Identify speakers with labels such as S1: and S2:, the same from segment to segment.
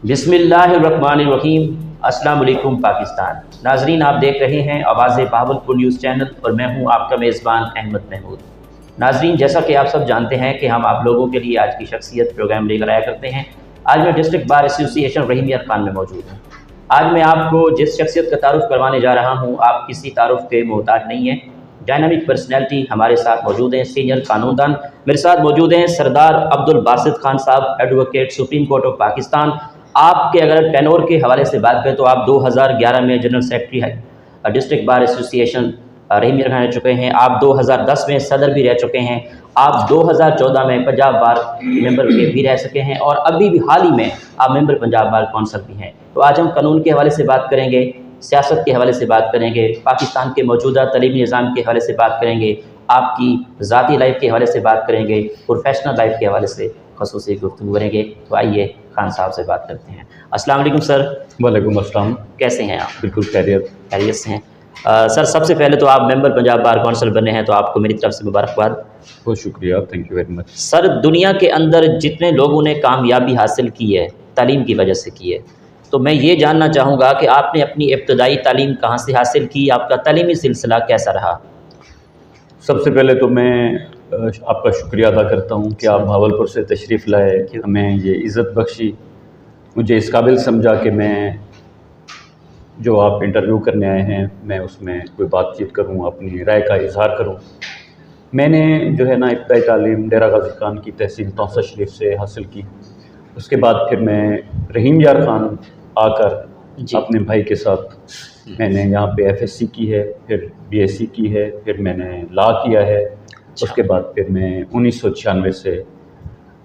S1: बिस्मिल्लाहिर्रहमानिर्रहीम। अस्सलाम वालेकुम पाकिस्तान। नाजरीन, आप देख रहे हैं आवाज़ बहावलपुर न्यूज़ चैनल और मैं हूं आपका मेज़बान अहमद महमूद। नाजरीन, जैसा कि आप सब जानते हैं कि हम आप लोगों के लिए आज की शख्सियत प्रोग्राम लेकर आया करते हैं। आज मैं डिस्ट्रिक्ट बार एसोसिएशन रहीम यार खान में मौजूद हूँ। आज मैं आपको जिस शख्सियत का तारुफ करवाने जा रहा हूँ, आप किसी तारुफ के मोहताज नहीं हैं। डायनामिक पर्सनैलिटी हमारे साथ मौजूद हैं, सीनियर कानूनदान मेरे साथ मौजूद हैं, सरदार अब्दुल बासित खान साहब, advocate, supreme court of Pakistan. आपके अगर टेनोर के हवाले से बात करें तो आप 2011 में जनरल सेक्रेटरी है डिस्ट्रिक्ट बार एसोसिएशन रहीम यार खान रह चुके हैं। आप 2010 में सदर भी रह चुके हैं। आप 2014 में पंजाब बार मेंबर के भी रह सके हैं और अभी भी हाल ही में आप मेंबर पंजाब बार कौंसिल भी हैं। तो आज हम कानून के हवाले से बात करेंगे, सियासत के हवाले से बात करेंगे, पाकिस्तान के मौजूदा तलीमी निज़ाम के हवाले से बात करेंगे, आपकी ज़ाती लाइफ के हवाले से बात करेंगे, प्रोफेशनल लाइफ के हवाले से ख़ुसूसी गुफ्तगू करेंगे। तो आइए खान साहब से बात करते हैं। अस्सलाम वालेकुम सर।
S2: वालेकुम अस्सलाम।
S1: कैसे हैं आप?
S2: बिल्कुल खैरियत
S1: से हैं। सर, सबसे पहले तो आप मेंबर पंजाब बार कौंसिल बने हैं, तो आपको मेरी तरफ से मुबारकबाद।
S2: बहुत शुक्रिया, thank you very much.
S1: Sir, दुनिया के अंदर जितने लोगों ने कामयाबी हासिल की है तालीम की वजह से की है, तो मैं ये जानना चाहूँगा कि आपने अपनी इब्तदाई तालीम कहाँ से हासिल की, आपका तालीमी सिलसिला कैसा रहा?
S2: सबसे पहले तो मैं आपका शुक्रिया अदा करता हूँ कि आप भावलपुर से तशरीफ़ लाए, हमें ये इज़्ज़त बख्शी, मुझे इस काबिल समझा कि मैं जो आप इंटरव्यू करने आए हैं मैं उसमें कोई बातचीत करूँ, अपनी राय का इजहार करूँ। मैंने जो है ना इब्तदाई तालीम डेरा गाज़ी खान की तहसील तौसा शरीफ से हासिल की। उसके बाद फिर मैं रहीम यार खान आकर अपने भाई के साथ मैंने यहाँ पे FSC की है, फिर BSc की है, फिर मैंने लॉ किया है। उसके बाद फिर मैं 1996 से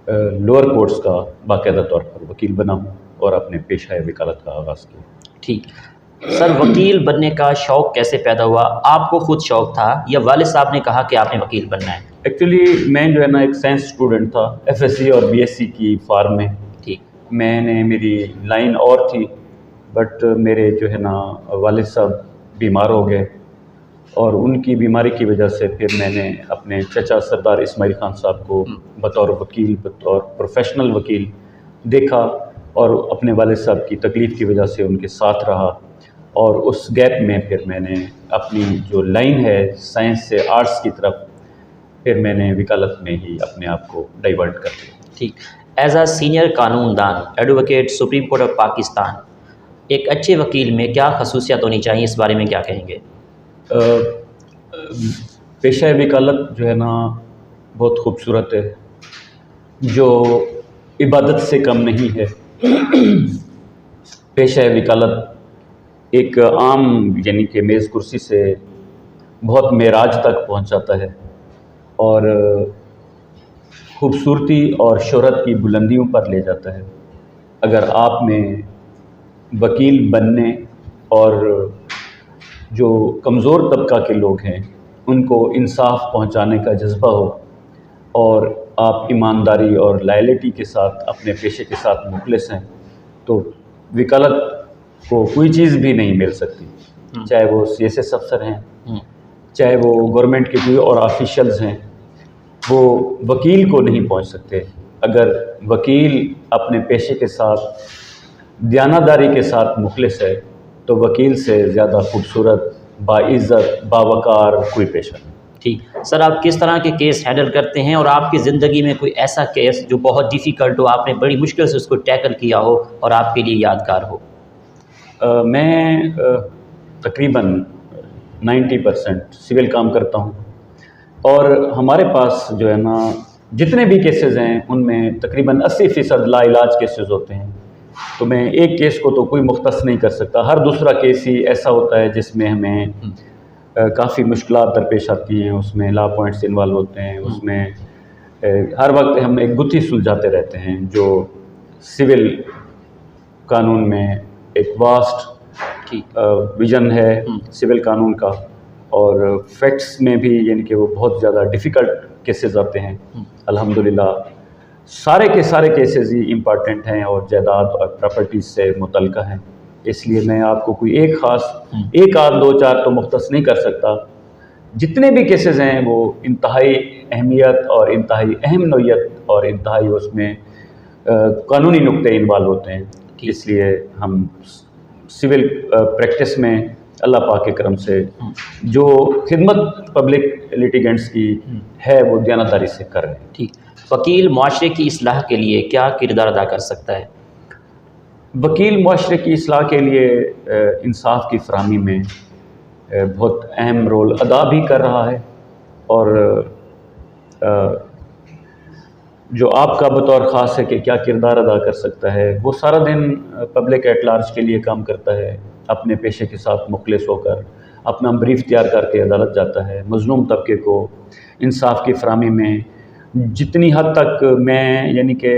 S2: लोअर कोर्ट्स का बाकायदा तौर पर वकील बना हूँ और अपने पेशा वकालत का आगाज़ किया।
S1: ठीक। सर, वकील बनने का शौक़ कैसे पैदा हुआ? आपको खुद शौक़ था या वालिद साहब ने कहा कि आपने वकील बनना है?
S2: एक्चुअली मैं जो है ना एक साइंस स्टूडेंट था, FSC और BSc की फार्म में।
S1: ठीक।
S2: मैंने मेरी लाइन और थी, बट मेरे जो है ना वालिद साहब बीमार हो गए और उनकी बीमारी की वजह से फिर मैंने अपने चचा सरदार इस्माइल खान साहब को बतौर वकील, बतौर प्रोफेशनल वकील देखा और अपने वालिद साहब की तकलीफ़ की वजह से उनके साथ रहा। और उस गैप में फिर मैंने अपनी जो लाइन है साइंस से आर्ट्स की तरफ, फिर मैंने वकालत में ही अपने आप को डाइवर्ट कर दिया।
S1: ठीक। एज आ सीनियर कानूनदान, advocate, supreme court of Pakistan, एक अच्छे वकील में क्या खसूसियात होनी चाहिए, इस बारे में क्या कहेंगे?
S2: पेशा वकालत जो है ना बहुत खूबसूरत है, जो इबादत से कम नहीं है। पेशा वकालत एक आम यानी कि मेज़ कुर्सी से बहुत मेराज तक पहुंचाता है और खूबसूरती और शोहरत की बुलंदियों पर ले जाता है। अगर आप में वकील बनने और जो कमज़ोर तबका के लोग हैं उनको इंसाफ पहुंचाने का जज्बा हो और आप ईमानदारी और लॉयल्टी के साथ अपने पेशे के साथ मुखलिस हैं, तो वकालत को कोई चीज़ भी नहीं मिल सकती। चाहे वो CSS अफसर हैं, चाहे वो गवर्नमेंट के कोई और ऑफिशियल्स हैं, वो वकील को नहीं पहुंच सकते। अगर वकील अपने पेशे के साथ दयानतदारी के साथ मुखलिस है तो वकील से ज़्यादा खूबसूरत, बाइज़्ज़त, बावकार कोई पेशा नहीं।
S1: ठीक। सर, आप किस तरह के केस हैंडल करते हैं और आपकी ज़िंदगी में कोई ऐसा केस जो बहुत डिफ़िकल्ट हो, आपने बड़ी मुश्किल से उसको टैकल किया हो और आपके लिए यादगार हो?
S2: मैं तकरीबन 90% सिविल काम करता हूं और हमारे पास जो है ना जितने भी केसेस हैं उनमें तकरीबन 80% लाइलाज केसेस होते हैं। तो मैं एक केस को तो कोई मुख्तस नहीं कर सकता। हर दूसरा केस ही ऐसा होता है जिसमें हमें काफ़ी मुश्किलात दरपेश आती हैं, उसमें लॉ पॉइंट्स इन्वॉल्व होते हैं, उसमें हर वक्त हम एक गुत्थी सुलझाते रहते हैं जो सिविल कानून में एक वास्ट विजन है सिविल कानून का, और फैक्ट्स में भी यानी कि वो बहुत ज़्यादा डिफ़िकल्ट केसेस आते हैं। अल्हम्दुलिल्लाह सारे के सारे केसेस ही इम्पॉर्टेंट हैं और जायदाद और प्रॉपर्टीज़ से मुतल्लिक़ हैं, इसलिए मैं आपको कोई एक ख़ास एक आध दो चार तो मुख्तस नहीं कर सकता। जितने भी केसेस हैं वो इंतहाई अहमियत और इंतहाई अहम नौइयत और इंतहाई उसमें कानूनी नुक्ते इन्वॉल्व होते हैं। इसलिए हम सिविल प्रैक्टिस में अल्लाह पाक के करम से जो खिदमत पब्लिक लिटिगेंट्स की है वो दयानतदारी से कर रहे हैं।
S1: ठीक। वकील माशरे की इस्लाह के लिए क्या किरदार अदा कर सकता है?
S2: वकील माशरे की इस्लाह के लिए इंसाफ की फराहमी में बहुत अहम रोल अदा भी कर रहा है, और जो आपका बतौर ख़ास है कि क्या किरदार अदा कर सकता है, वो सारा दिन पब्लिक एट लार्ज के लिए काम करता है, अपने पेशे के साथ मुखलिस होकर अपना ब्रीफ तैयार करके अदालत जाता है। मज़लूम तबके को इंसाफ की फराहमी में जितनी हद तक मैं यानी कि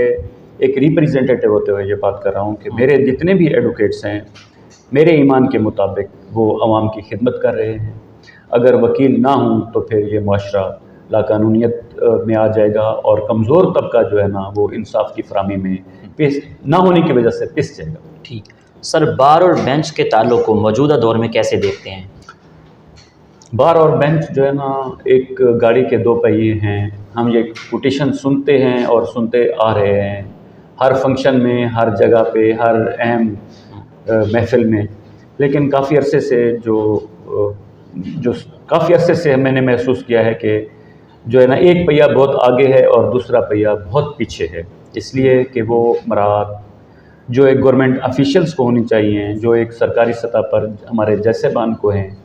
S2: एक रिप्रेजेंटेटिव होते हुए ये बात कर रहा हूँ कि मेरे जितने भी एडवोकेट्स हैं मेरे ईमान के मुताबिक वो अवाम की खिदमत कर रहे हैं। अगर वकील ना हों तो फिर ये माशरा लाकानूनियत में आ जाएगा, और कमज़ोर तबका जो है ना वो इंसाफ की फराहमी में पिस ना होने की वजह से पिस जाएगा।
S1: ठीक। सर, बार और बेंच के ताल्लुक़ को मौजूदा दौर में कैसे देखते हैं?
S2: बार और बेंच जो है ना एक गाड़ी के दो पहिए हैं। हम ये कोटेशन सुनते हैं और सुनते आ रहे हैं हर फंक्शन में, हर जगह पे, हर अहम महफिल में, लेकिन काफ़ी अरसे से काफ़ी अरसे से मैंने महसूस किया है कि जो है ना एक पहिया बहुत आगे है और दूसरा पहिया बहुत पीछे है। इसलिए कि वो मराहत जो एक गवर्नमेंट ऑफिशियल्स को होनी चाहिए, जो एक सरकारी सतह पर हमारे जैसे बान को हैं,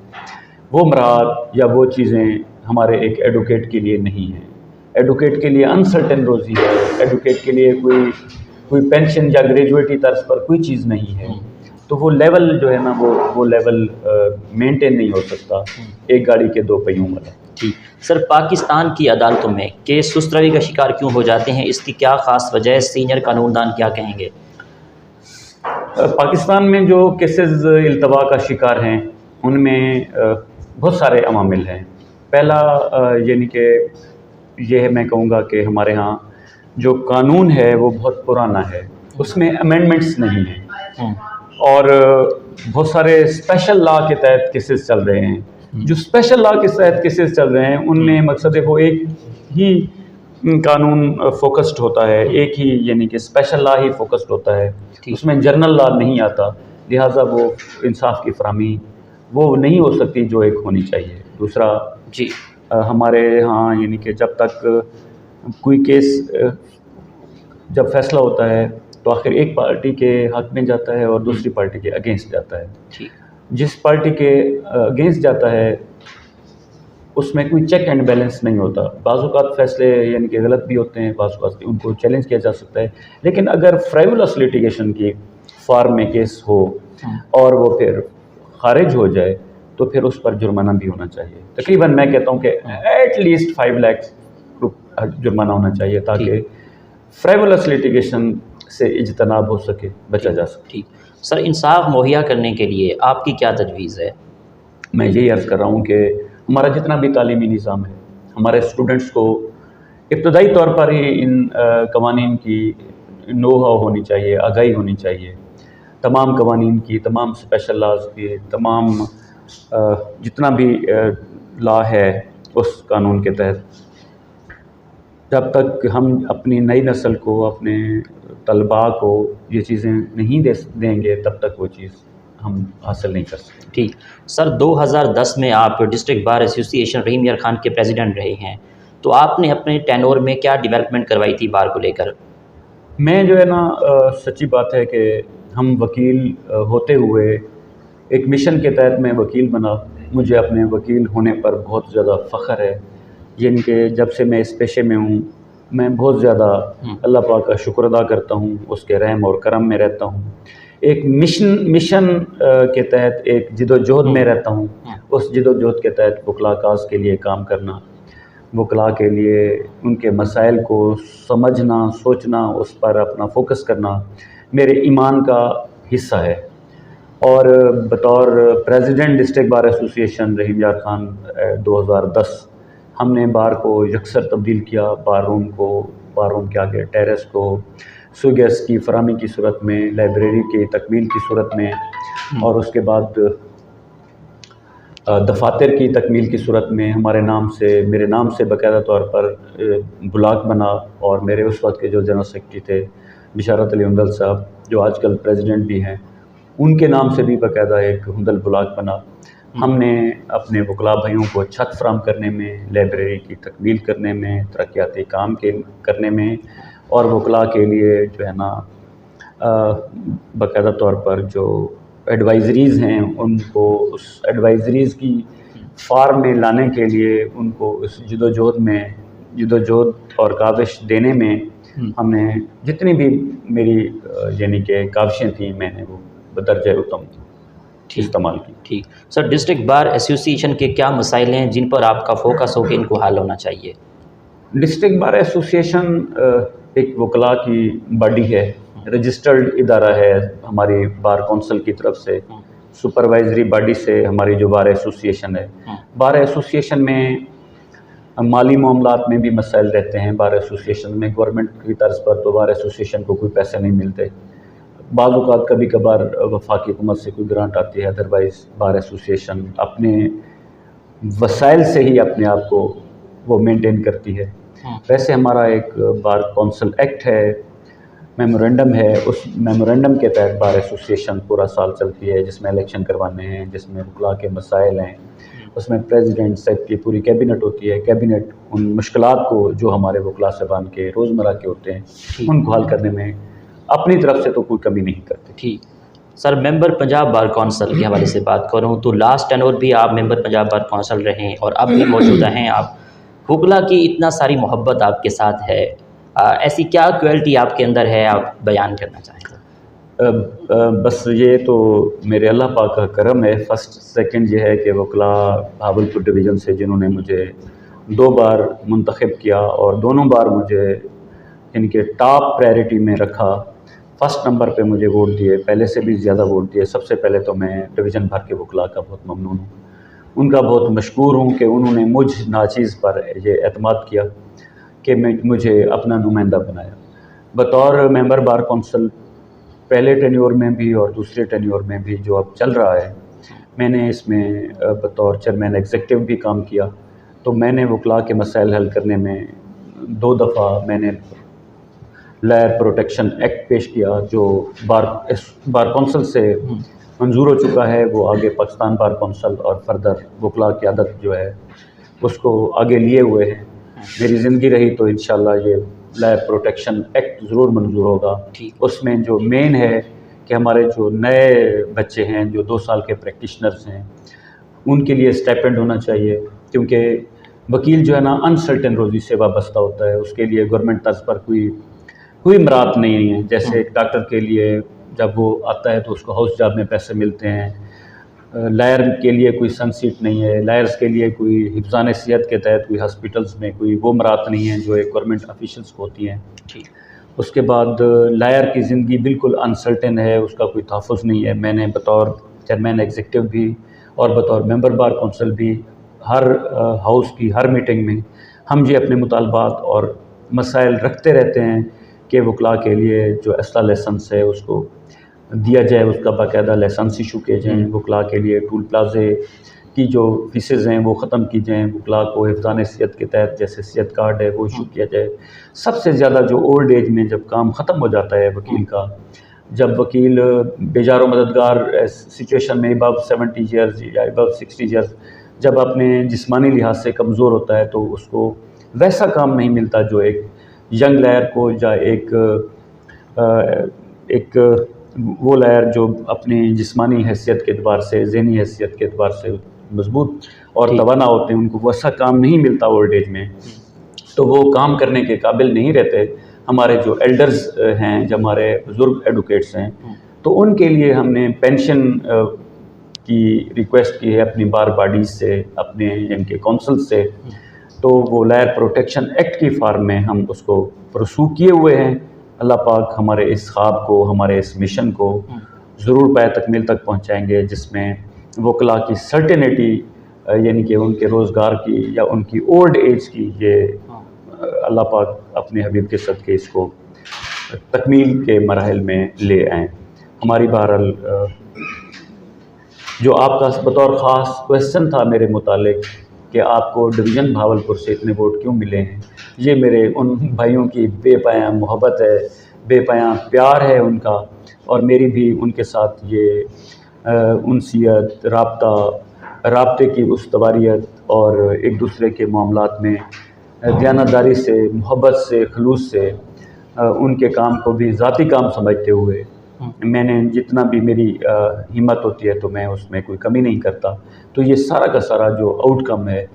S2: वो मराहत या वो चीज़ें हमारे एक एडवोकेट के लिए नहीं हैं। एडवोकेट के लिए अनसर्टेन रोज़ी है, एडवोकेट के लिए कोई पेंशन या ग्रेजुएटी तर्ज पर कोई चीज़ नहीं है, तो वो लेवल जो है ना वो लेवल मेंटेन नहीं हो सकता एक गाड़ी के दो पहियों वाला।
S1: ठीक। सर, पाकिस्तान की अदालतों में केस सुस्तरवी का शिकार क्यों हो जाते हैं? इसकी क्या ख़ास वजह है? सीनियर कानूनदान क्या कहेंगे?
S2: पाकिस्तान में जो केसेस इल्तवा का शिकार हैं उनमें बहुत सारे अवामिल हैं। पहला यानी कि ये मैं कहूँगा कि हमारे यहाँ जो कानून है वो बहुत पुराना है, उसमें अमेंडमेंट्स नहीं हैं, और बहुत सारे स्पेशल लॉ के तहत केसेस चल रहे हैं। जो स्पेशल लॉ के तहत केसेस चल रहे हैं उनमें मकसद है वो एक ही कानून फोकस्ड होता है, एक ही यानी कि स्पेशल लॉ ही फोकस्ड होता है, उसमें जनरल लॉ नहीं आता, लिहाजा वो इंसाफ की फराहमी वो नहीं हो सकती जो एक होनी चाहिए। दूसरा
S1: जी,
S2: हमारे यहाँ यानी कि जब तक कोई केस जब फैसला होता है तो आखिर एक पार्टी के हक़ में जाता है और दूसरी पार्टी के अगेंस्ट जाता है। जिस पार्टी के अगेंस्ट जाता है उसमें कोई चेक एंड बैलेंस नहीं होता। बाज़ औक़ात फ़ैसले यानी कि गलत भी होते हैं, बाज़ औक़ात उनको चैलेंज किया जा सकता है, लेकिन अगर फ्राइवुलस लिटिगेशन की फॉर्म में केस हो और वो फिर खारिज हो जाए तो फिर उस पर जुर्माना भी होना चाहिए। तकरीबन मैं कहता हूँ कि एटलीस्ट 5 लाख जुर्माना होना चाहिए ताकि फ्राइवुलस लिटिगेशन से इज्तनाब हो सके, बचा जा सके।
S1: ठीक। सर, इंसाफ मुहैया करने के लिए आपकी क्या तजवीज़ है?
S2: मैं यही अर्ज़ कर रहा हूँ कि हमारा जितना भी तालीमी निज़ाम है, हमारे स्टूडेंट्स को इब्तदाई तौर पर ही इन कवानीन की नो-हाउ होनी चाहिए, आगाही होनी चाहिए। तमाम कवानीन की, तमाम स्पेशल लॉज़ की, तमाम जितना भी लॉ है उस कानून के तहत जब तक हम अपनी नई नस्ल को, अपने तलबा को ये चीज़ें नहीं देंगे तब तक वो चीज़ हम हासिल नहीं कर सकते।
S1: ठीक। सर, 2010 में आप डिस्ट्रिक्ट बार एसोसिएशन रहीम यार खान के प्रेसिडेंट रहे हैं, तो आपने अपने टेन्योर में क्या डेवलपमेंट करवाई थी बार को लेकर? मैं
S2: जो है ना सच्ची बात है कि हम वकील होते हुए एक मिशन के तहत मैं वकील बना। मुझे अपने वकील होने पर बहुत ज़्यादा फ़ख्र है, यानी कि जब से मैं इस पेशे में हूँ मैं बहुत ज़्यादा अल्लाह पाक का शुक्र अदा करता हूँ, उसके रहम और करम में रहता हूँ। एक मिशन के तहत एक जिदोजहद में रहता हूँ। उस जिदोजहद के तहत वकला काज के लिए काम करना, वकला के लिए उनके मसाइल को समझना, सोचना, उस पर अपना फोकस करना मेरे ईमान का हिस्सा है। और बतौर प्रेसिडेंट डिस्ट्रिक्ट बार एसोसिएशन रहीम यार खान 2010 हमने बार को यकसर तब्दील किया। बार रूम के आगे टेरेस को सुगैस की फराहमी की सूरत में, लाइब्रेरी की तकमील की सूरत में, और उसके बाद दफातर की तकमील की सूरत में मेरे नाम से बाकायदा तौर पर ब्लॉक बना। और मेरे उस वक्त के जो जनरल सेक्रेटरी थे बिशारत अली उंदल साहब, जो आजकल प्रेसिडेंट भी हैं, उनके नाम से भी बाकायदा एक हुंदल ब्लॉक बना। हमने अपने वकला भाइयों को छत फराम करने में, लाइब्रेरी की तकमील करने में, तरक्याती काम करने में, और वकला के लिए जो है ना बाकायदा तौर पर जो एडवाइज़रीज़ हैं उनको उस एडवाइज़रीज़ की फार्म में लाने के लिए उनको उस जदोजहद और काविश देने में हमने जितनी भी मेरी यानी कि काविशें थी मैंने वो बदरजा उत्तम इस्तेमाल की।
S1: ठीक सर, डिस्ट्रिक्ट बार एसोसिएशन के क्या मसाइल हैं जिन पर आपका फोकस हो कि इनको हल होना चाहिए?
S2: डिस्ट्रिक्ट बार एसोसिएशन एक वकला की बॉडी है, रजिस्टर्ड इदारा है हमारी बार कौंसिल की तरफ से, सुपरवाइजरी बॉडी से हमारी जो बार एसोसिएशन है। बार एसोसिएशन में माली मामलात में भी मसाइल रहते हैं। बार एसोसिएशन में गवर्नमेंट की तर्ज पर तो बार एसोसिएशन को कोई पैसे नहीं मिलते, बाज़ औक़ात कभी कभार वफाकी हुकूमत से कोई ग्रांट आती है, अदरवाइज़ बार एसोसिएशन अपने वसाइल से ही अपने आप को वो मेंटेन करती है। वैसे हमारा एक बार कौंसिल एक्ट है, मेमोरेंडम है, उस मेमोरेंडम के तहत बार एसोसिएशन पूरा साल चलती है, जिसमें इलेक्शन करवाने हैं, जिसमें वकला के मसाइल हैं, उसमें प्रेसिडेंट सेक्रेटरी पूरी कैबिनेट होती है। कैबिनेट उन मुश्किलात को जो हमारे वकला साहबान के रोज़मर्रा के होते हैं उनको हल करने में अपनी तरफ से तो कोई कमी नहीं करते।
S1: ठीक sir, member Punjab bar council के हवाले से बात करूं तो लास्ट टेन्योर भी आप मेंबर पंजाब बार कौंसिल रहे हैं और अब भी मौजूदा हैं आप। वकला की इतना सारी मोहब्बत आपके साथ है, ऐसी क्या क्वालिटी आपके अंदर है आप बयान करना चाहेंगे?
S2: बस ये तो मेरे अल्लाह पाक का करम है। फर्स्ट सेकंड ये है कि वकला भावलपुर डिवीज़न से जिन्होंने मुझे 2 बार मुंतखब किया और दोनों बार मुझे इनके टॉप प्रायोरिटी में रखा, फर्स्ट नंबर पे मुझे वोट दिए, पहले से भी ज़्यादा वोट दिए। सबसे पहले तो मैं डिवीज़न भर के वकला का बहुत ममनून हूँ, उनका बहुत मशकूर हूँ कि उन्होंने मुझ नाचीज़ पर ये एतमाद किया कि मुझे अपना नुमाइंदा बनाया। बतौर मेंबर बार कौंसिल पहले टेन्योर में भी और दूसरे टेन्योर में भी जो अब चल रहा है, मैंने इसमें बतौर चेयरमैन एग्जीक्यूटिव भी काम किया। तो मैंने वकला के मसाइल हल करने में 2 दफ़ा मैंने लायर प्रोटेक्शन एक्ट पेश किया जो बार कौंसिल से मंजूर हो चुका है। वो आगे पाकिस्तान बार कौंसिल और फर्दर वकला की आदत जो है उसको आगे लिए हुए हैं। मेरी ज़िंदगी रही तो इंशाल्लाह ये लायर प्रोटेक्शन एक्ट ज़रूर मंजूर होगा। उसमें जो मेन है कि हमारे जो नए बच्चे हैं जो 2 साल के प्रैक्टिशनर्स हैं उनके लिए स्टाइपेंड होना चाहिए, क्योंकि वकील जो है ना अनसर्टेन रोज़ी से वाबस्ता होता है, उसके लिए गवर्नमेंट तर्ज पर कोई मराहत नहीं है। जैसे एक डॉक्टर के लिए जब वो आता है तो उसको हाउस जॉब में पैसे मिलते हैं, लायर के लिए कोई सनसीट नहीं है, लायर्स के लिए कोई हिफ्ज़ान सेहत के तहत कोई हॉस्पिटल्स में कोई वो मराहत नहीं है जो एक गवर्नमेंट ऑफिशियल्स को होती हैं। उसके बाद लायर की ज़िंदगी बिल्कुल अनसर्टेन है, उसका कोई तहफ़्फ़ुज़ नहीं है। मैंने बतौर चेयरमैन एग्जीक्यूटिव भी और बतौर मेंबर बार कौंसिल भी हर हाउस की हर मीटिंग में हम ये अपने मुतालबात और मसाइल रखते रहते हैं कि वकला के लिए जो असला लाइसेंस है उसको दिया जाए, उसका बाकायदा लाइसेंस इशू किए जाएँ। वकला के लिए टूल प्लाजे की जो फीसेज़ हैं वो ख़त्म की जाएँ, वकला को हिफ्ज़ान सेहत के तहत जैसे सेहत कार्ड है वो इशू किया जाए। सबसे ज़्यादा जो ओल्ड एज में जब काम ख़त्म हो जाता है वकील का, जब वकील बेजारो मददगार सिचुएशन में अबव 70 ईयर्स या अबव 60 ईयर्स जब अपने जिस्मानी लिहाज से कमज़ोर होता है तो उसको वैसा काम नहीं मिलता जो एक यंग लायर को या एक वो लायर जो अपनी जिस्मानी हैसियत के एतबार से, ज़हनी हैसियत के एतबार से मजबूत और तवाना होते हैं, उनको वैसा काम नहीं मिलता ओल्ड एज में, तो वो काम करने के काबिल नहीं रहते। हमारे जो एल्डर्स हैं, जो हमारे बुज़ुर्ग एडवोकेट्स हैं, तो उनके लिए हमने पेंशन की रिक्वेस्ट की है अपनी बार बॉडीज़ से, अपने इनके काउंसिल से। तो वो लायर प्रोटेक्शन एक्ट की फार्म में हम उसको परसू किए हुए हैं। अल्लाह पाक हमारे इस ख्वाब को, हमारे इस मिशन को ज़रूर पाए तकमील तक पहुँचाएँगे, जिसमें वकला की सर्टेनिटी यानी कि उनके रोज़गार की या उनकी ओल्ड एज की ये अल्लाह पाक अपने हबीब के सदक़े इसको तकमील के मराहिल में ले आएँ। हमारी बहरहाल जो आपका बतौर ख़ास क्वेश्चन था मेरे मुतालिक कि आपको डिवीज़न भावलपुर से इतने वोट क्यों मिले हैं, ये मेरे उन भाइयों की बेपनाह मोहब्बत है, बेपनाह प्यार है उनका। और मेरी भी उनके साथ ये उनसियत, राब्ते की उस्तवारियत और एक दूसरे के मामलात में दयानतदारी से, मोहब्बत से, खलूस से उनके काम को भी ज़ाती काम समझते हुए मैंने जितना भी मेरी हिम्मत होती है तो मैं उसमें कोई कमी नहीं करता। तो ये सारा का सारा जो आउटकम है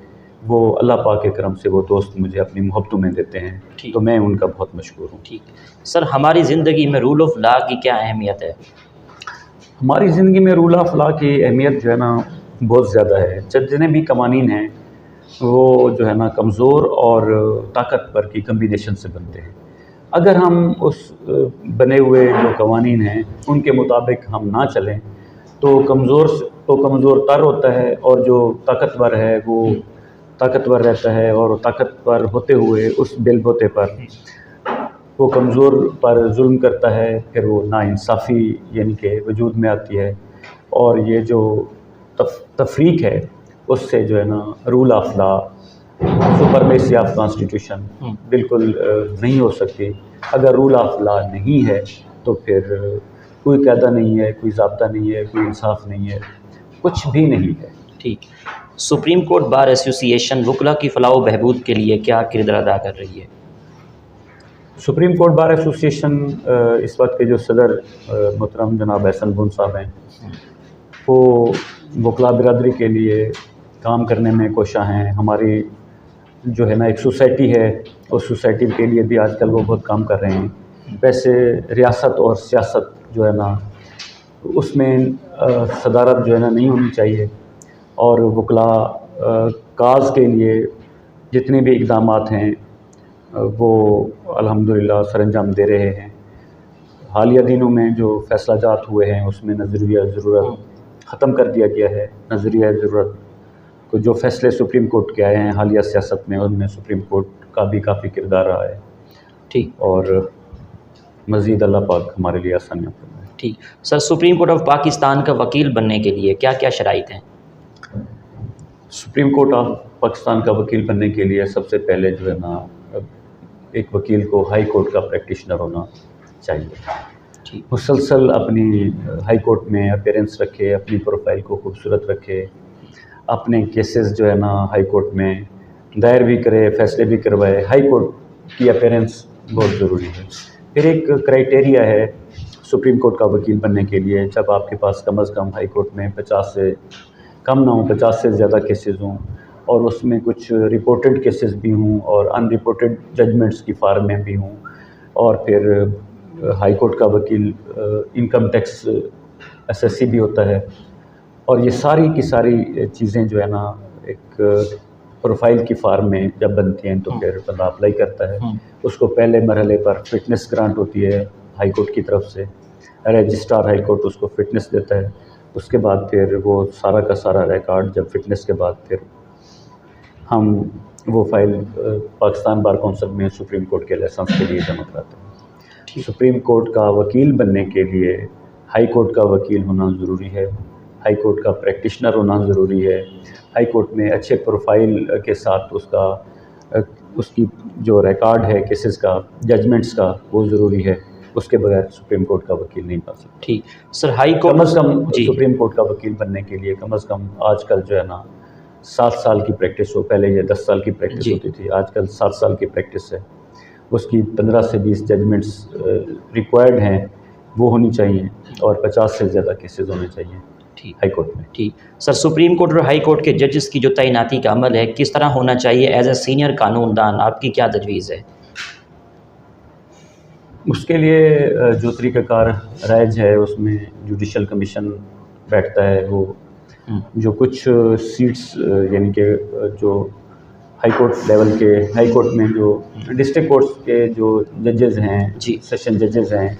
S2: वो अल्लाह पाक के करम से वो दोस्त मुझे अपनी मोहब्बतों में देते हैं, तो मैं उनका बहुत मशकूर हूँ।
S1: ठीक। सर, हमारी ज़िंदगी में रूल ऑफ लॉ की क्या अहमियत है?
S2: हमारी ज़िंदगी में रूल ऑफ लॉ की अहमियत जो है ना बहुत ज़्यादा है। जितने भी कवानीन हैं वो जो है ना कमज़ोर और ताकतवर की कम्बिनेशन से बनते हैं। अगर हम उस बने हुए जो कवानीन हैं उनके मुताबिक हम ना चलें तो कमज़ोर तर होता है, और जो ताकतवर है वो ताकतवर रहता है, और ताकतवर होते हुए उस बलबूते पर वो कमज़ोर पर जुल्म करता है। फिर वो नाइंसाफ़ी यानी कि वजूद में आती है, और ये जो तफरीक है उससे जो है ना rule of law, supremacy of constitution बिल्कुल नहीं हो सकती। अगर रूल ऑफ लॉ नहीं है तो फिर कोई कायदा नहीं है, कोई ज़ाब्ता नहीं है, कोई इंसाफ नहीं है, कुछ भी नहीं है।
S1: ठीक। सुप्रीम कोर्ट बार एसोसिएशन वकला की फ़लाह व बहबूद के लिए क्या किरदार अदा कर रही है?
S2: सुप्रीम कोर्ट बार एसोसिएशन इस वक्त के जो सदर मोहतरम जनाब एहसन बुन साहब हैं, वो वकला बिरादरी के लिए काम करने में कोशा हैं। हमारी जो है ना एक सोसाइटी है, उस सोसाइटी के लिए भी आजकल वो बहुत काम कर रहे हैं। वैसे रियासत और सियासत जो है ना उसमें सदारत जो है ना नहीं होनी चाहिए, और वकला काज के लिए जितने भी इक़दामात हैं वो अल्हम्दुलिल्लाह सरअंजाम दे रहे हैं। हालिया दिनों में जो फ़ैसलाजात हुए हैं उसमें नज़रिया ज़रूरत ख़त्म कर दिया गया है। नज़रिया ज़रूरत को जो फ़ैसले सुप्रीम कोर्ट के आए हैं हालिया सियासत में, उनमें सुप्रीम कोर्ट का भी काफ़ी किरदार रहा है।
S1: ठीक।
S2: और मज़ीद अल्लाह पाक हमारे लिए आसानियाँ फरमाए।
S1: ठीक। Sir, supreme court of Pakistan का वकील बनने के लिए क्या क्या शराइत हैं?
S2: सुप्रीम कोर्ट ऑफ पाकिस्तान का वकील बनने के लिए सबसे पहले जो है ना एक वकील को हाई कोर्ट का प्रैक्टिशनर होना चाहिए। मुसलसल अपनी हाई कोर्ट में अपीयरेंस रखे, अपनी प्रोफाइल को खूबसूरत रखे, अपने केसेस जो है ना हाई कोर्ट में दायर भी करे, फैसले भी करवाए। हाई कोर्ट की अपीयरेंस बहुत ज़रूरी है। फिर एक क्राइटेरिया है सुप्रीम कोर्ट का वकील बनने के लिए, जब आपके पास कम अज़ कम हाई कोर्ट में 50 से कम ना हो, 50 से ज़्यादा केसेस हों, और उसमें कुछ रिपोर्टेड केसेस भी हों और अनरिपोर्टेड जजमेंट्स की फार्म में भी हों। और फिर हाई कोर्ट का वकील इनकम टैक्स एसएससी भी होता है। और ये सारी की सारी चीज़ें जो है ना एक प्रोफाइल की फार्म में जब बनती हैं तो फिर बंदा अप्लाई करता है। उसको पहले मरहले पर फिटनेस ग्रांट होती है हाई कोर्ट की तरफ से, रजिस्ट्रार हाई कोर्ट उसको फिटनेस देता है। उसके बाद फिर वो सारा का सारा रिकॉर्ड जब फिटनेस के बाद फिर हम वो फाइल पाकिस्तान बार कौंसिल में सुप्रीम कोर्ट के लाइसेंस के लिए जमा कराते हैं। सुप्रीम कोर्ट का वकील बनने के लिए हाई कोर्ट का वकील होना ज़रूरी है, हाई कोर्ट का प्रैक्टिशनर होना ज़रूरी है, हाई कोर्ट में अच्छे प्रोफाइल के साथ उसकी जो रिकॉर्ड है केसेस का, जजमेंट्स का, वो ज़रूरी है। उसके बगैर सुप्रीम कोर्ट का वकील नहीं बन सकता।
S1: ठीक। सर, हाई कोर्ट
S2: कम अज़ कम सुप्रीम कोर्ट का वकील बनने के लिए कम अज़ कम आजकल जो है ना 7 साल की प्रैक्टिस हो। पहले ये 10 साल की प्रैक्टिस होती थी, आजकल 7 साल की प्रैक्टिस है। उसकी 15 से 20 जजमेंट्स रिक्वायर्ड हैं, वो होनी चाहिए, और 50 से ज़्यादा केसेस होने चाहिए हाई कोर्ट में।
S1: ठीक। सर, सुप्रीम कोर्ट और हाई कोर्ट के जजेस की जो तैनाती का अमल है किस तरह होना चाहिए? एज ए सीनियर कानूनदान आपकी क्या तजवीज़ है?
S2: उसके लिए जो तरीक़ाकार राइज है उसमें जुडिशल कमीशन बैठता है। वो जो कुछ सीट्स यानी कि जो हाई कोर्ट लेवल के, हाई कोर्ट में जो डिस्ट्रिक्ट कोर्ट्स के जो जजेज़ हैं, सेशन जजेज़ हैं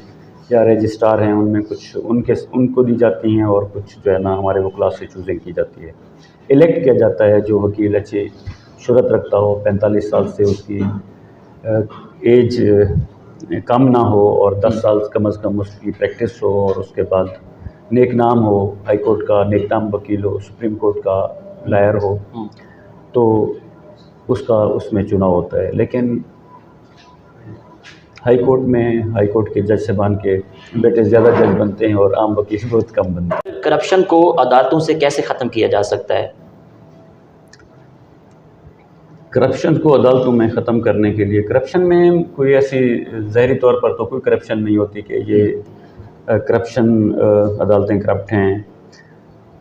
S2: या रजिस्ट्रार हैं, उनमें कुछ उनको दी जाती हैं और कुछ जो है ना हमारे वकला से चूज़िंग की जाती है। इलेक्ट किया जाता है जो वकील अच्छी शुहरत रखता हो, 45 साल से उसकी एज कम ना हो और 10 साल कम अज़ कम उसकी प्रैक्टिस हो, और उसके बाद नेक नाम हो, हाई कोर्ट का नेक नाम वकील हो, सुप्रीम कोर्ट का लायर हो, तो उसका उसमें चुनाव होता है। लेकिन हाई कोर्ट के जज साहबान के बेटे ज़्यादा जज बनते हैं और आम वकील बहुत कम बनते हैं।
S1: करप्शन को अदालतों से कैसे ख़त्म किया जा सकता है?
S2: करप्शन को अदालतों में ख़त्म करने के लिए, करप्शन में कोई ऐसी ज़ाहिरी तौर पर तो कोई करप्शन नहीं होती कि ये करप्शन अदालतें करप्ट हैं।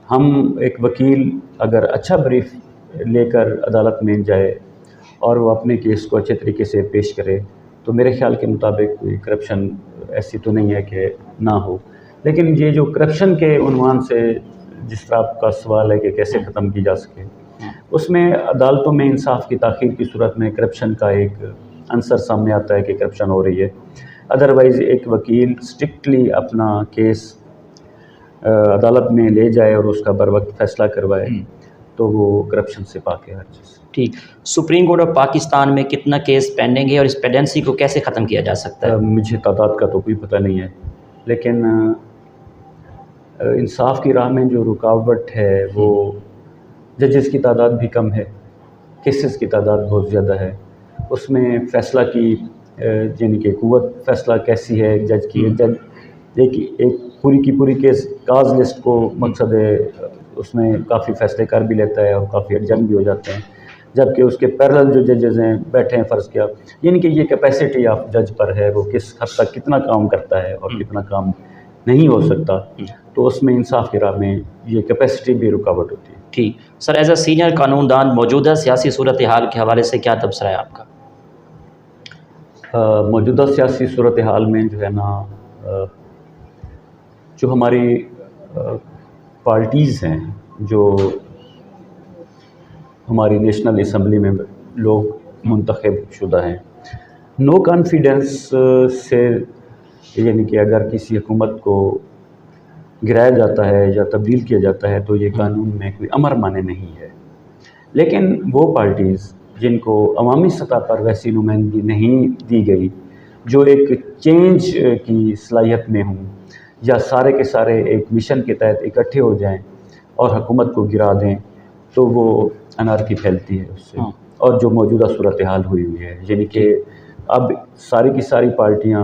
S2: हम एक वकील अगर अच्छा ब्रीफ लेकर अदालत में जाए और वो अपने केस को अच्छे तरीके से पेश करे तो मेरे ख़्याल के मुताबिक कोई करप्शन ऐसी तो नहीं है कि ना हो। लेकिन ये जो करप्शन के उन्वान से जिस तरह आपका सवाल है कि कैसे ख़त्म की जा सके, उसमें अदालतों में इंसाफ की ताख़ीर की सूरत में करप्शन का एक अंसर सामने आता है कि करप्शन हो रही है। अदरवाइज़ एक वकील स्ट्रिक्टली अपना केस अदालत में ले जाए और उसका बर वक्त फ़ैसला करवाए तो वो करप्शन से पाक है हर चीज़।
S1: ठीक। सुप्रीम कोर्ट ऑफ पाकिस्तान में कितना केस पेंडिंग है और इस पेंडेंसी को कैसे ख़त्म किया जा सकता है?
S2: मुझे तादाद का तो कोई पता नहीं है, लेकिन इंसाफ की राह में जो रुकावट है वो जजेस की तादाद भी कम है, केसेस की तादाद बहुत ज़्यादा है। उसमें फ़ैसला की यानी कि क़ुव्वत फ़ैसला कैसी है जज की, जज एक पूरी की पूरी केस काज लिस्ट को मकसद है उसमें काफ़ी फ़ैसले कर भी लेता है और काफ़ी अर्जेंट भी हो जाते हैं, जबकि उसके पैरेलल जो जजेस हैं बैठे हैं फ़र्ज़ किया, यानी कि ये कैपेसिटी ऑफ जज पर है वो किस हद तक कितना काम करता है और कितना काम नहीं हो सकता, तो उसमें इंसाफ की राह में ये कैपेसिटी भी रुकावट होती है।
S1: ठीक सर, एज अ सीनियर कानूनदान मौजूदा सियासी सूरत हाल के हवाले से क्या तबसरा है आपका?
S2: मौजूदा सियासी सूरत हाल में जो है ना, जो हमारी पार्टीज़ हैं, जो हमारी नेशनल असम्बली में लोग मुंतखब शुदा हैं, नो कॉन्फिडेंस से यानी कि अगर किसी हुकूमत को गिराया जाता है या तब्दील किया जाता है तो ये कानून में कोई अमर माने नहीं है। लेकिन वो पार्टीज़ जिनको अवामी सतह पर वैसी नुमाइंदगी नहीं दी गई, जो एक चेंज की सलाहियत में हों या सारे के सारे एक मिशन के तहत इकट्ठे हो जाएं और हुकूमत को गिरा दें, तो वो अनारकी फैलती है उससे। और जो मौजूदा सूरत हाल हुई है, यानी कि अब सारी की सारी पार्टियाँ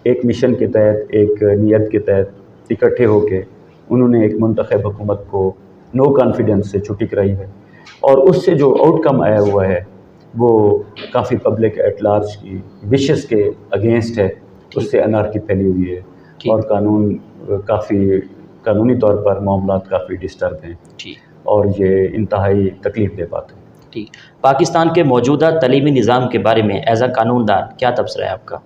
S2: एक मिशन के तहत, एक नीयत के तहत इकट्ठे होकर उन्होंने एक मुंतखब हुकूमत को नो कॉन्फिडेंस से छुट्टी कराई है और उससे जो आउटकम आया हुआ है वो काफ़ी पब्लिक एट लार्ज की विशेस के अगेंस्ट है, उससे अनारकी फैली हुई है और कानूनी तौर पर मामलात काफ़ी डिस्टर्ब हैं और ये इंतहाई तकलीफ दे बात है।
S1: ठीक। पाकिस्तान के मौजूदा तलीमी निज़ाम के बारे में एज अ कानूनदान क्या तबसरा है आपका?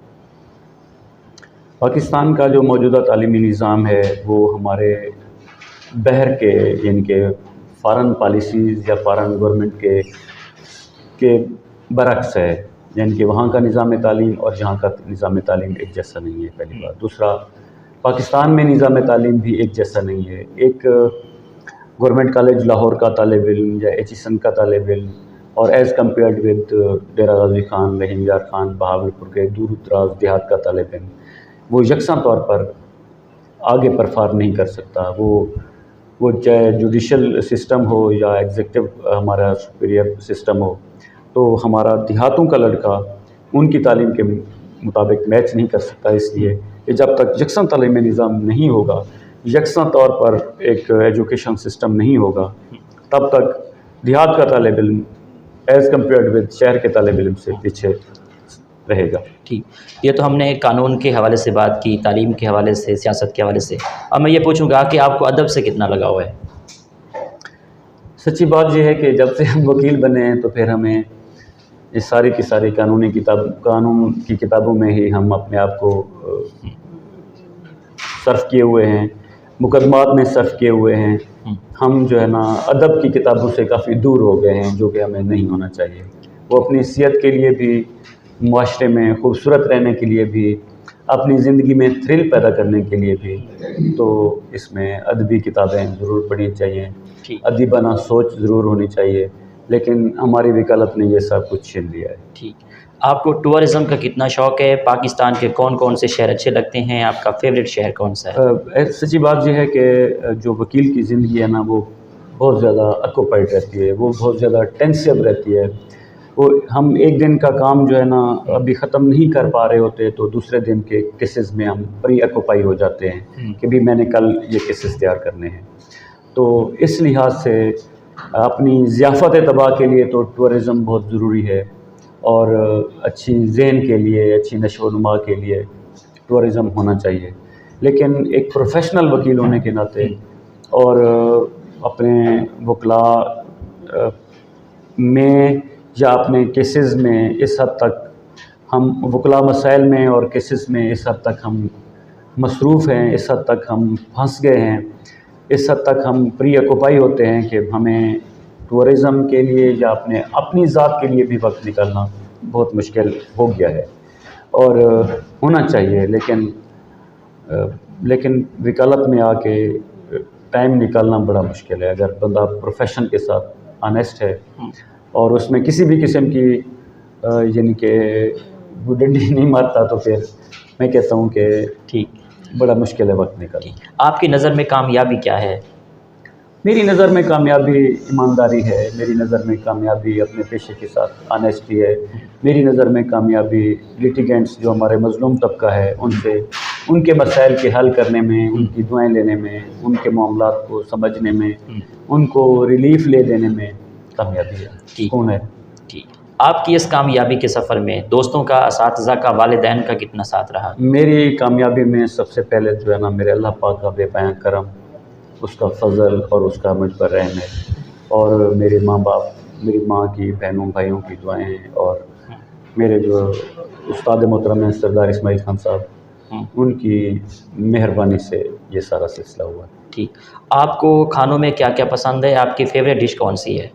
S2: पाकिस्तान का जो मौजूदा तालीमी निज़ाम है वो हमारे बहर के यानी कि फ़ॉरेन पॉलिसीज़ या फ़ॉरेन गवर्नमेंट के बरक्स है, यानी कि वहाँ का निज़ाम तालीम और यहाँ का निज़ाम तालीम एक जैसा नहीं है, पहली बात। दूसरा, पाकिस्तान में निज़ाम तालीम भी एक जैसा नहीं है। एक गवर्नमेंट कॉलेज लाहौर का तालिब इल्म या HSN का तालिब इल्म और एज़ कम्पेयर्ड विद डेरा गाज़ी खान, रहीम यार खान, बहावलपुर के दूर दराज देहात का तालिब इल्म, वो यकसा तौर पर आगे परफॉर्म नहीं कर सकता। वो चाहे जुडिशल सिस्टम हो या एग्जीक्यूटिव हमारा सुपीरियर सिस्टम हो, तो हमारा देहातों का लड़का उनकी तालीम के मुताबिक मैच नहीं कर सकता। इसलिए कि जब तक यकसा तालीमी निज़ाम नहीं होगा, यकसा तौर पर एक एजुकेशन सिस्टम नहीं होगा, तब तक देहात का तालिब इल्म एज़ कम्पेयर्ड विद शहर के तालिब इल्म से पीछे रहेगा।
S1: ठीक, ये तो हमने कानून के हवाले से बात की, तालीम के हवाले से, सियासत के हवाले से। अब मैं ये पूछूंगा कि आपको अदब से कितना लगाव है?
S2: सच्ची बात यह है कि जब से हम वकील बने हैं तो फिर हमें इस सारी की सारी कानून की किताबों में ही हम अपने आप को सर्फ किए हुए हैं, मुकदमात में सर्फ किए हुए हैं। हम जो है ना अदब की किताबों से काफ़ी दूर हो गए हैं, जो कि हमें नहीं होना चाहिए। वो अपनी सेहत के लिए भी, मुआशरे में खूबसूरत रहने के लिए भी, अपनी ज़िंदगी में थ्रिल पैदा करने के लिए भी, तो इसमें अदबी किताबें ज़रूर पढ़नी चाहिए, अदीबाना सोच ज़रूर होनी चाहिए। लेकिन हमारी वकालत ने ये सब कुछ छीन लिया है।
S1: ठीक, आपको टूरिज़म का कितना शौक़ है? पाकिस्तान के कौन कौन से शहर अच्छे लगते हैं? आपका फेवरेट शहर कौन सा है?
S2: सच्ची बात यह है कि जो वकील की ज़िंदगी है ना, वो बहुत ज़्यादा ऑक्यूपाइड रहती है, वो बहुत ज़्यादा टेंसिव रहती है। वो हम एक दिन का काम जो है ना अभी ख़त्म नहीं कर पा रहे होते तो दूसरे दिन के केसेस में हम प्री ऑक्यूपाई हो जाते हैं कि भी मैंने कल ये केसेस तैयार करने हैं। तो इस लिहाज से अपनी ज़ियाफ़त तबाह के लिए तो टूरिज़म बहुत ज़रूरी है, और अच्छी ज़हन के लिए, अच्छी नशोनुमा के लिए टूरिज़म होना चाहिए। लेकिन एक प्रोफेशनल वकील होने के नाते और अपने वकला में या अपने केसेस में इस हद तक हम वकला मसाइल में और केसेस में इस हद तक हम मसरूफ़ हैं, इस हद तक हम फंस गए हैं, इस हद तक हम प्री ऑक्यूपाई होते हैं कि हमें टूरिज़म के लिए या अपनी ज़ात के लिए भी वक्त निकालना बहुत मुश्किल हो गया है। और होना चाहिए, लेकिन वकालत में आके टाइम निकालना बड़ा मुश्किल है। अगर बंदा प्रोफेशन के साथ ऑनेस्ट है और उसमें किसी भी किस्म की यानी कि डंडी नहीं मारता, तो फिर मैं कहता हूँ कि
S1: ठीक,
S2: बड़ा मुश्किल है वक्त निकालना।
S1: आपकी नज़र में कामयाबी क्या है?
S2: मेरी नज़र में कामयाबी ईमानदारी है, मेरी नज़र में कामयाबी अपने पेशे के साथ ऑनेस्टी है, मेरी नज़र में कामयाबी लिटिगेंट्स जो हमारे मज़लूम तबका है उनसे उनके मसाइल के हल करने में, उनकी दुआएं लेने में, उनके मामलात को समझने में, उनको रिलीफ ले देने में कामयाबी है, कौन है।
S1: ठीक, आपकी इस कामयाबी के सफ़र में दोस्तों का, असातिज़ा का, वालिदैन का कितना साथ रहा?
S2: मेरी कामयाबी में सबसे पहले जो है ना मेरे अल्लाह पाक का बेपनाह करम, उसका फ़ज़ल और उसका मुझ पर रहम है, और मेरे माँ बाप, मेरी माँ की, बहनों भाइयों की दुआएं, और मेरे जो उस्ताद मोहतरम हैं सरदार इस्माइल खान साहब, उनकी मेहरबानी से ये सारा सिलसिला हुआ।
S1: ठीक, आपको खानों में क्या क्या पसंद है? आपकी फ़ेवरेट डिश कौन सी है?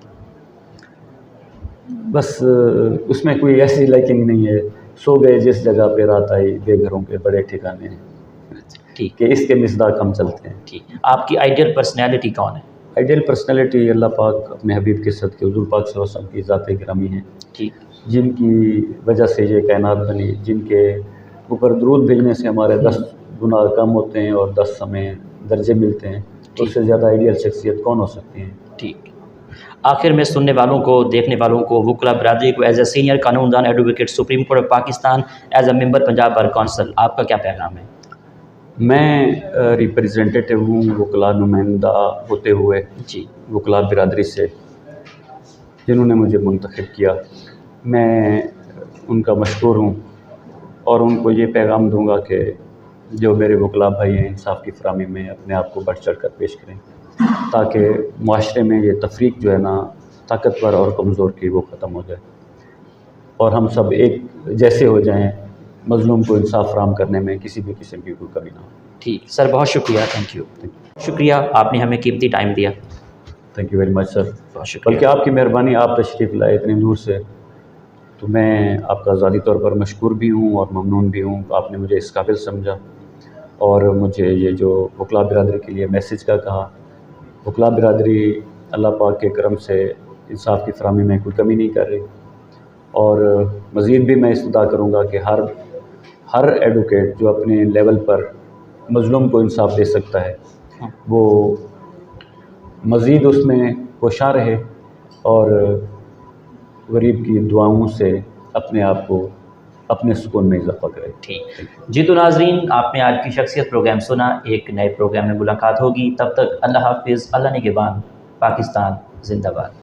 S2: बस उसमें कोई ऐसी लाइकिंग नहीं है, सो गए जिस जगह पे रात आई, बेघरों के बड़े ठिकाने हैं,
S1: ठीक,
S2: कि इसके मिसदाक हम चलते हैं।
S1: ठीक, आपकी आइडियल पर्सनैलिटी कौन है?
S2: आइडियल पर्सनैलिटी अल्लाह पाक अपने हबीब के सदक़े हुज़ूर पाक सल्लल्लाहु अलैहि वसल्लम की ज़ात गिरामी है,
S1: ठीक,
S2: जिनकी वजह से ये कायनात बनी, जिनके ऊपर दुरूद भेजने से हमारे 10 गुनाह कम होते हैं और 10 हमें दर्जे मिलते हैं, तो उससे ज़्यादा आइडियल शख्सियत कौन हो सकती है।
S1: ठीक, आखिर में सुनने वालों को, देखने वालों को, वकला बरादरी को एज ए सीनियर कानूनदान advocate supreme court of Pakistan, as a member Punjab bar council, आपका क्या पैगाम है?
S2: मैं रिप्रेजेंटेटिव हूँ वकला नुमाइंदा होते हुए
S1: जी,
S2: वकला बिरादरी से, जिन्होंने मुझे मुंतखब किया। मैं उनका मशकूर हूँ और उनको ये पैगाम दूँगा कि जो मेरे वकला भाई हैं इंसाफ की फरामी में अपने आप को बढ़ चढ़ कर पेश करें, ताकि मुआशरे में ये तफरीक जो है ना ताकतवर और कमज़ोर की वो ख़त्म हो जाए और हम सब एक जैसे हो जाएं, मज़लूम को इंसाफ फराहम करने में किसी भी किस्म की कोई कमी ना हो।
S1: ठीक सर, बहुत शुक्रिया, थैंक यू, शुक्रिया, आपने हमें कीमती टाइम दिया।
S2: Thank you very much sir.
S1: बहुत शुक्रिया।
S2: बल्कि आपकी मेहरबानी, आप तशरीफ़ लाए इतनी दूर से, तो मैं आपका ज़ाती तौर पर मशकूर भी हूँ और ममनून भी हूँ। आपने मुझे इस काबिल समझा और मुझे ये जो वकला बिरादरी के लिए मैसेज का कहा, वकला बिरादरी अल्लाह पाक के करम से इंसाफ की फराहमी में कोई कमी नहीं कर रही, और मज़ीद भी मैं इस्तदा करूँगा कि हर एडवोकेट जो अपने लेवल पर मज़लूम को इंसाफ दे सकता है वो मज़ीद उसमें कोशां रहे और गरीब की दुआओं से अपने आप को अपने सुकून में इजाफा करे।
S1: ठीक जी, तो नाजरीन, आपने आज की शख्सियत प्रोग्राम सुना। एक नए प्रोग्राम में मुलाकात होगी, तब तक अल्लाह हाफिज़, अल्लाह निगहबान, पाकिस्तान जिंदाबाद।